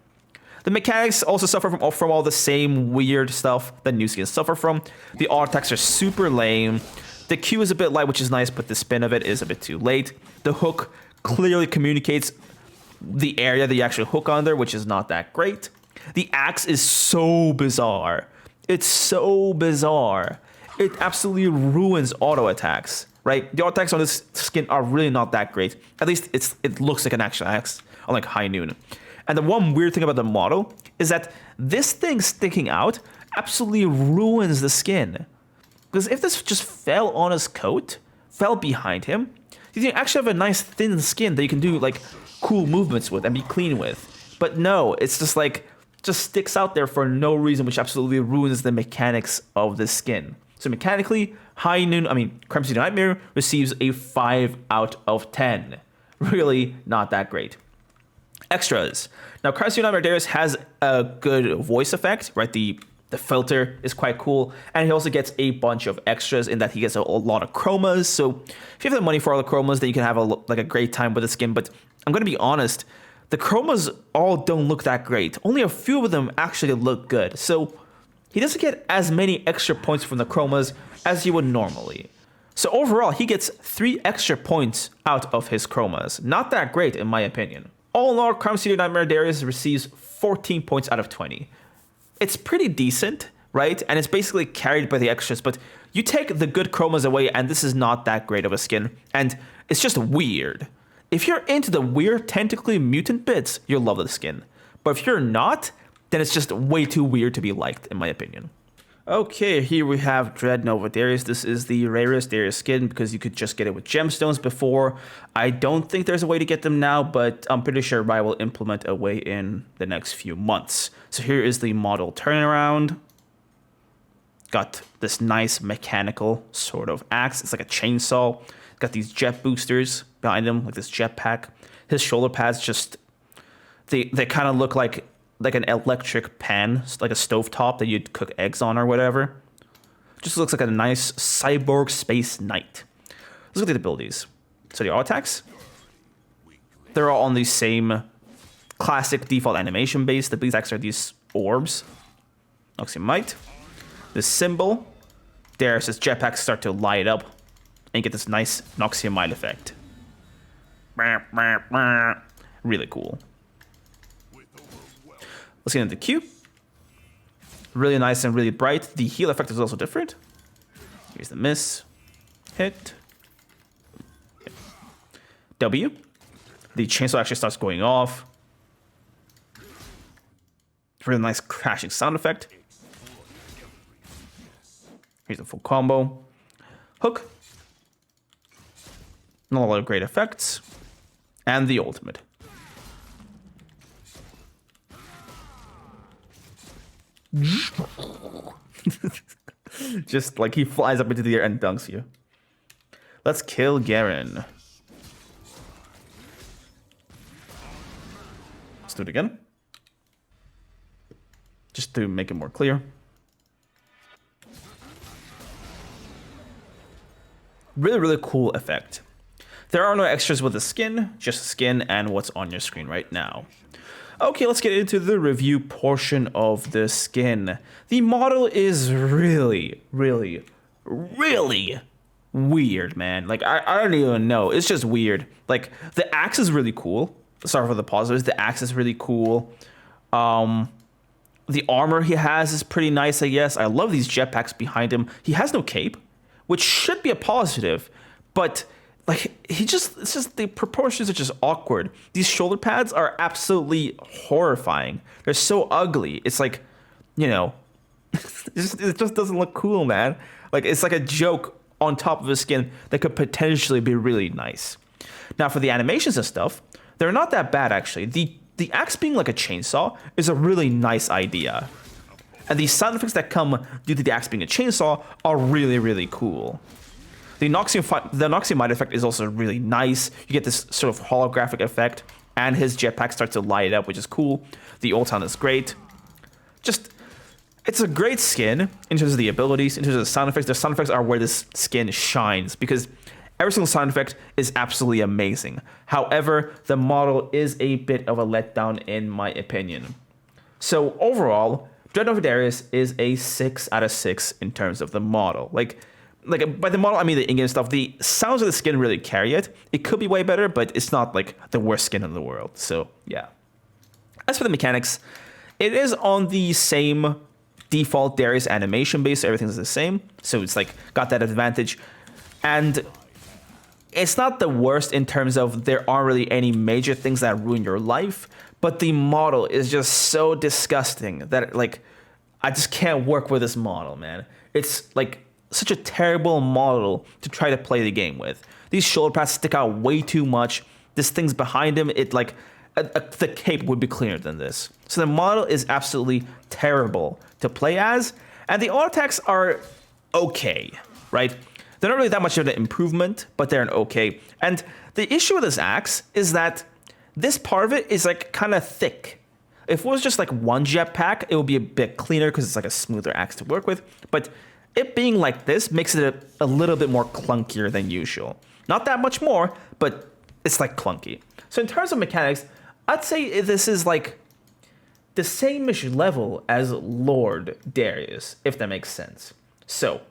Speaker 1: The mechanics also suffer from all the same weird stuff that new skins suffer from. The auto attacks are super lame. The Q is a bit light, which is nice, but the spin of it is a bit too late. The hook clearly communicates the area that you actually hook on there, which is not that great. The axe is so bizarre. It's so bizarre. It absolutely ruins auto attacks, right? The auto attacks on this skin are really not that great. At least it looks like an actual axe, unlike High Noon. And the one weird thing about the model is that this thing sticking out absolutely ruins the skin. Because if this just fell on his coat, fell behind him, you can actually have a nice thin skin that you can do like cool movements with and be clean with. But no, it's just like, just sticks out there for no reason, which absolutely ruins the mechanics of the skin. So mechanically, Crime City Nightmare receives a 5 out of 10. Really not that great. Extras. Now, Crime City Nightmare Darius has a good voice effect, right? The filter is quite cool, and he also gets a bunch of extras in that he gets a lot of chromas. So if you have the money for all the chromas, then you can have a great time with the skin. But I'm gonna be honest, the chromas all don't look that great. Only a few of them actually look good. So he doesn't get as many extra points from the chromas as you would normally. So overall, he gets 3 extra points out of his chromas. Not that great in my opinion. All in all, Crime City Nightmare Darius receives 14 points out of 20. It's pretty decent, right? And it's basically carried by the extras, but you take the good chromas away and this is not that great of a skin. And it's just weird. If you're into the weird tentacly mutant bits, you'll love the skin. But if you're not, then it's just way too weird to be liked, in my opinion. Okay, here we have Dreadnova Darius. This is the rarest Darius skin because you could just get it with gemstones before. I don't think there's a way to get them now, but I'm pretty sure Riot will implement a way in the next few months. So here is the model turnaround. Got this nice mechanical sort of axe. It's like a chainsaw. Got these jet boosters behind him, like this jetpack. His shoulder pads just, they kind of look like an electric pan, like a stovetop that you'd cook eggs on or whatever. Just looks like a nice cyborg space knight. Let's look at the abilities. So the auto attacks, they're all on the same classic default animation base. The base attacks are these orbs. Noxian Might. This symbol. Darius's jetpacks start to light up. and get this nice Noxiamite effect. Really cool. Let's get into Q. Really nice and really bright. The heal effect is also different. Here's the miss. Hit. W. The chainsaw actually starts going off. Really nice crashing sound effect. Here's the full combo. Hook. Not a lot of great effects. And the ultimate. Just like he flies up into the air and dunks you. Let's kill Garen. Let's do it again. Just to make it more clear. Really, really cool effect. There are no extras with the skin, just skin and what's on your screen right now. Okay, let's get into the review portion of the skin. The model is really, really, really weird, man. Like, I don't even know. It's just weird. Like, the axe is really cool. Sorry for the positives. The axe is really cool. The armor he has is pretty nice, I guess. I love these jetpacks behind him. He has no cape, which should be a positive, but like it's just the proportions are just awkward. These shoulder pads are absolutely horrifying. They're so ugly. It's like, you know, it just doesn't look cool, man. Like it's like a joke on top of his skin that could potentially be really nice. Now for the animations and stuff, they're not that bad actually. The axe being like a chainsaw is a really nice idea. And the sound effects that come due to the axe being a chainsaw are really, really cool. The Noxiamite effect is also really nice. You get this sort of holographic effect, and his jetpack starts to light up, which is cool. The ult sound is great. Just, it's a great skin in terms of the abilities, in terms of the sound effects. The sound effects are where this skin shines, because every single sound effect is absolutely amazing. However, the model is a bit of a letdown in my opinion. So overall, Dreadnova Darius is a 6 out of 6 in terms of the model. Like by the model, I mean the ingame stuff. The sounds of the skin really carry it. It could be way better, but it's not like the worst skin in the world. So yeah. As for the mechanics, it is on the same default Darius animation base. So everything's the same. So it's like got that advantage. And it's not the worst in terms of there aren't really any major things that ruin your life. But the model is just so disgusting that like I just can't work with this model, man. It's like such a terrible model to try to play the game with. These shoulder pads stick out way too much. This thing's behind him. It like the cape would be cleaner than this. So the model is absolutely terrible to play as, and the auto attacks are okay, right? They're not really that much of an improvement, but they're an okay. And the issue with this axe is that this part of it is like kind of thick. If it was just like one jetpack, it would be a bit cleaner because it's like a smoother axe to work with. But it being like this makes it a little bit more clunkier than usual. Not that much more, but it's like clunky. So in terms of mechanics, I'd say this is like the same-ish level as Lord Darius, if that makes sense. So,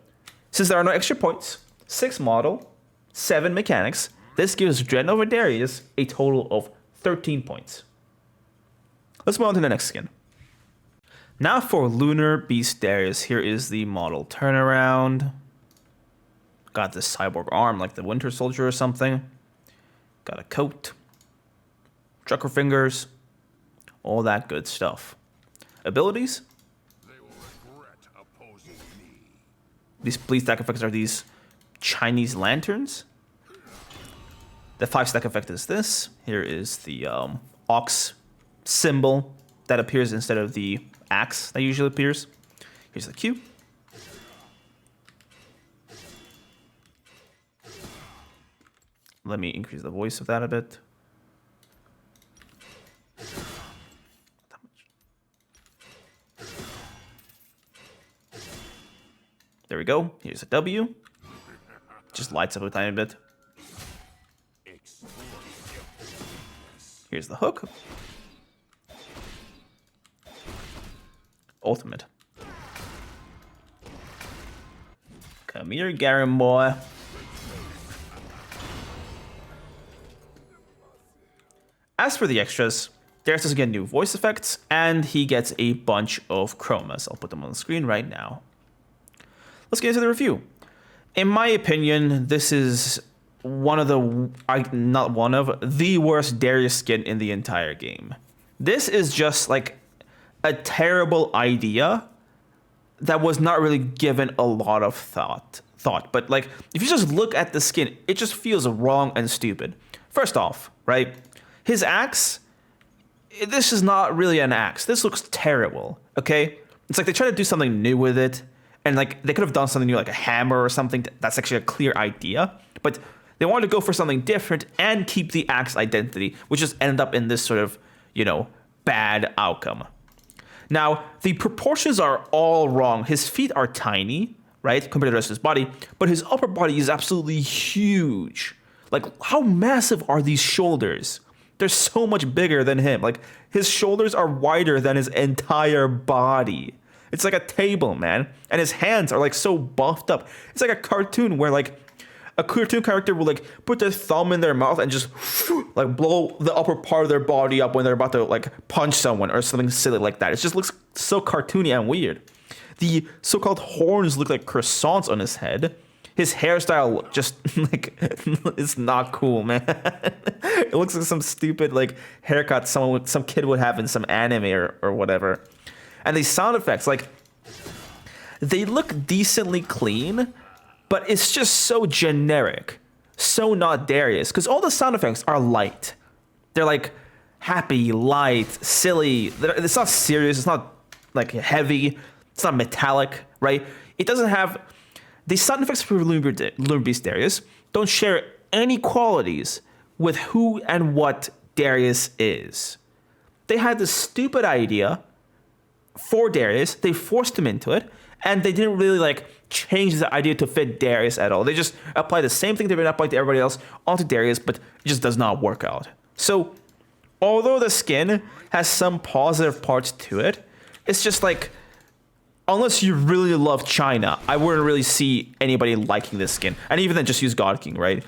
Speaker 1: since there are no extra points, 6 model, 7 mechanics, this gives Dreadnova Darius a total of 13 points. Let's move on to the next skin. Now for Lunar Beast Darius, here is the model turnaround. Got this cyborg arm like the Winter Soldier or something. Got a coat. Trucker fingers. All that good stuff. Abilities.
Speaker 2: They will regret opposing me.
Speaker 1: These bleed stack effects are these Chinese lanterns. The 5 stack effect is this. Here is the ox symbol that appears instead of the axe that usually appears. Here's the Q. Let me increase the voice of that a bit. There we go. Here's a W. Just lights up a tiny bit. Here's the hook. Ultimate. Come here, Garen boy. As for the extras, Darius does get new voice effects, and he gets a bunch of chromas. I'll put them on the screen right now. Let's get into the review. In my opinion, this is the worst Darius skin in the entire game. This is just like a terrible idea that was not really given a lot of thought. But like, if you just look at the skin, it just feels wrong and stupid. First off, right? His axe, this is not really an axe. This looks terrible, okay? It's like they try to do something new with it, and like they could have done something new, like a hammer or something. That's actually a clear idea, but they wanted to go for something different and keep the axe identity, which just ended up in this sort of, you know, bad outcome. Now, the proportions are all wrong. His feet are tiny, right, compared to the rest of his body, but his upper body is absolutely huge. Like, how massive are these shoulders? They're so much bigger than him. Like, his shoulders are wider than his entire body. It's like a table, man. And his hands are like so buffed up. It's like a cartoon where like a cartoon character will like put their thumb in their mouth and just like blow the upper part of their body up when they're about to like punch someone or something silly like that. It just looks so cartoony and weird. The so-called horns look like croissants on his head. His hairstyle just like, it's not cool, man. It looks like some stupid like haircut some kid would have in some anime or whatever. And these sound effects, like, they look decently clean, but it's just so generic, so not Darius, because all the sound effects are light. They're like happy, light, silly. It's not serious. It's not like heavy. It's not metallic, right? It doesn't have the sound effects for Lunar Beast Darius don't share any qualities with who and what Darius is. They had this stupid idea for Darius, they forced him into it, and they didn't really like change the idea to fit Darius at all. They just applied the same thing they've been applied to everybody else onto Darius, but it just does not work out. So, although the skin has some positive parts to it, it's just like, unless you really love China, I wouldn't really see anybody liking this skin. And even then, just use God King, right?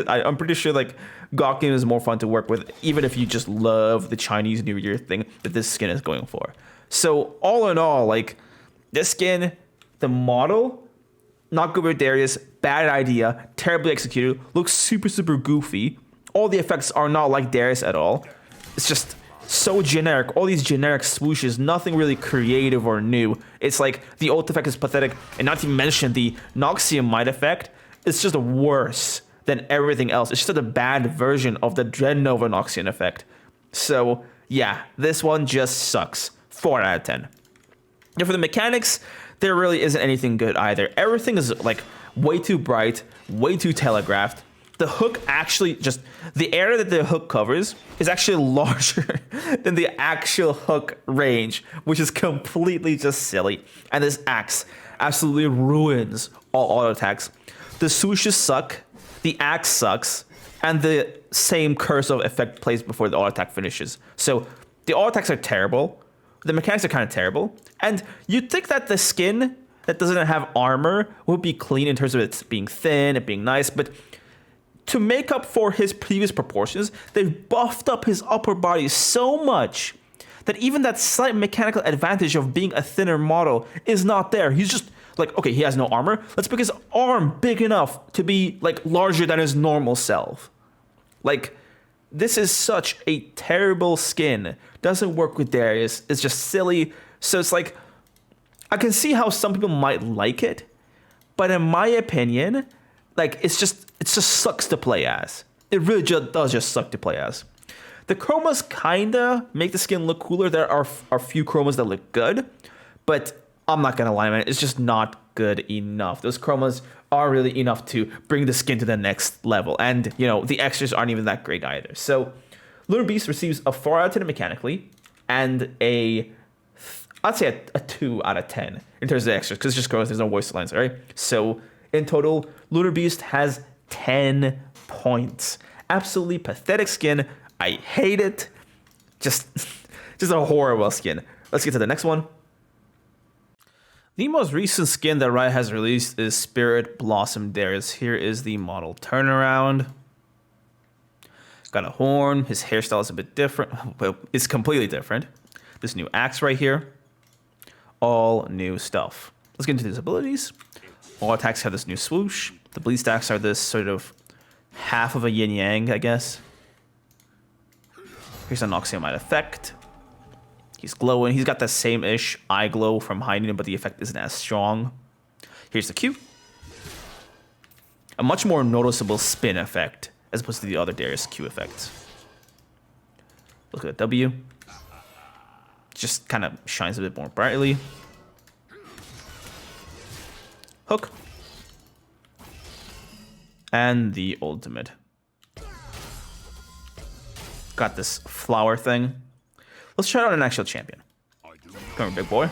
Speaker 1: I'm pretty sure like God King is more fun to work with, even if you just love the Chinese New Year thing that this skin is going for. So all in all, like this skin, the model, not good with Darius, bad idea, terribly executed, looks super, super goofy. All the effects are not like Darius at all. It's just so generic. All these generic swooshes, nothing really creative or new. It's like the ult effect is pathetic, and not to mention the Noxium Might effect. It's just worse than everything else. It's just a bad version of the Dreadnova Noxium effect. So yeah, this one just sucks. 4 out of 10. And for the mechanics, there really isn't anything good either. Everything is like way too bright, way too telegraphed. The hook actually just, the area that the hook covers is actually larger than the actual hook range, which is completely just silly. And this axe absolutely ruins all auto attacks. The swooshes suck, the axe sucks, and the same curse of effect plays before the auto attack finishes. So the auto attacks are terrible. The mechanics are kind of terrible. And you'd think that the skin that doesn't have armor would be clean in terms of it being thin and being nice, but to make up for his previous proportions, they've buffed up his upper body so much that even that slight mechanical advantage of being a thinner model is not there. He's just like, okay, he has no armor. Let's make his arm big enough to be like larger than his normal self. Like, this is such a terrible skin. Doesn't work with Darius. It's just silly. So it's like, I can see how some people might like it, but in my opinion, like, it just sucks to play as. It really does just suck to play as. The chromas kinda make the skin look cooler. There are a few chromas that look good, but I'm not gonna lie, man, it's just not good enough. Those chromas are really enough to bring the skin to the next level. And, you know, the extras aren't even that great either. So, Lunar Beast receives a 4 out of 10 mechanically, and I'd say a 2 out of 10 in terms of the extras, because it's just chromas, there's no voice lines, right? So, in total, Lunar Beast has 10 points. Absolutely pathetic skin. I hate it. Just a horrible skin. Let's get to the next one. The most recent skin that Riot has released is Spirit Blossom Darius. Here is the model turnaround. Got a horn. His hairstyle is a bit different. Well, it's completely different. This new axe right here. All new stuff. Let's get into his abilities. All attacks have this new swoosh. The bleed stacks are this sort of half of a yin-yang, I guess. Here's an oxymite effect. He's glowing. He's got the same-ish eye glow from hiding, but the effect isn't as strong. Here's the Q. A much more noticeable spin effect as opposed to the other Darius Q effects. Look at the W. Just kind of shines a bit more brightly. Hook. And the ultimate. Got this flower thing. Let's try out an actual champion. Come here, big boy.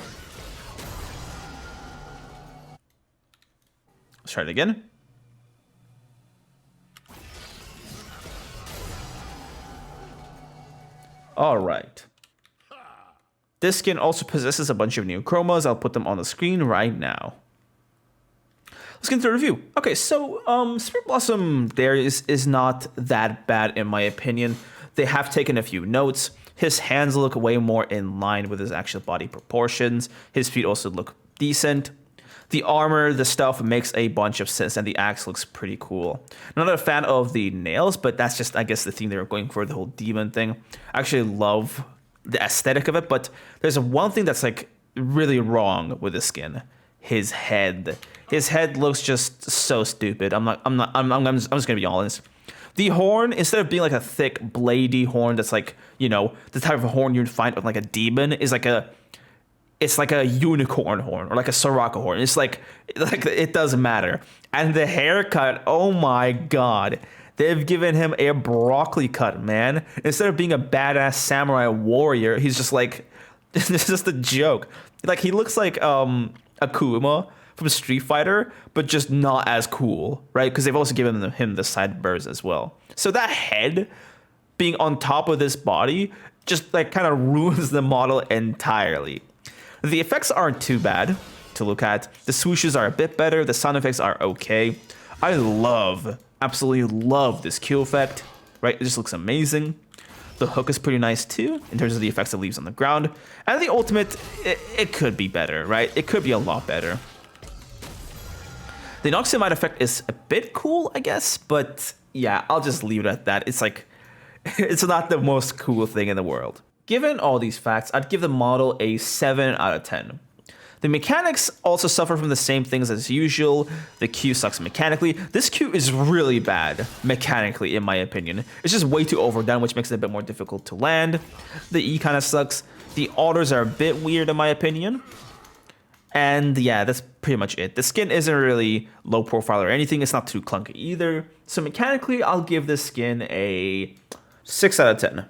Speaker 1: Let's try it again. All right. This skin also possesses a bunch of new chromas. I'll put them on the screen right now. Let's get into the review. Okay, so Spirit Blossom Darius is not that bad in my opinion. They have taken a few notes. His hands look way more in line with his actual body proportions. His feet also look decent. The armor, the stuff makes a bunch of sense, and the axe looks pretty cool. I'm not a fan of the nails, but that's just, I guess, the theme they were going for, the whole demon thing. I actually love the aesthetic of it, but there's one thing that's like really wrong with the skin. His head. His head looks just so stupid. I'm just gonna be honest. The horn, instead of being like a thick, bladey horn that's like, you know, the type of horn you'd find on like a demon, is like it's like a unicorn horn or like a Soraka horn. It's like it doesn't matter. And the haircut, oh my god. They've given him a broccoli cut, man. Instead of being a badass samurai warrior, he's just like, this is just a joke. Like, he looks like Akuma from Street Fighter, but just not as cool, right? Because they've also given him the sideburns as well. So that head being on top of this body just like kind of ruins the model entirely. The effects aren't too bad to look at. The swooshes are a bit better. The sound effects are okay. I absolutely love this Q effect, right? It just looks amazing. The hook is pretty nice too, in terms of the effects it leaves on the ground. And the ultimate, it could be better, right? It could be a lot better. The oxymite effect is a bit cool, I guess, but yeah, I'll just leave it at that. It's like, it's not the most cool thing in the world. Given all these facts, I'd give the model a 7 out of 10. The mechanics also suffer from the same things as usual. The Q sucks mechanically. This Q is really bad mechanically, in my opinion. It's just way too overdone, which makes it a bit more difficult to land. The E kind of sucks. The autos are a bit weird, in my opinion. And yeah, that's pretty much it. The skin isn't really low profile or anything. It's not too clunky either. So mechanically, I'll give this skin a 6 out of 10.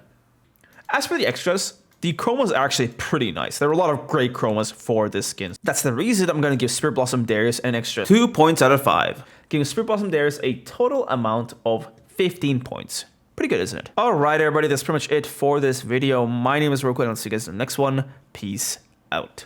Speaker 1: As for the extras, the chromas are actually pretty nice. There are a lot of great chromas for this skin. That's the reason I'm going to give Spirit Blossom Darius an extra 2 points out of 5. Giving Spirit Blossom Darius a total amount of 15 points. Pretty good, isn't it? Alright everybody, that's pretty much it for this video. My name is Rhoku, and I'll see you guys in the next one. Peace out.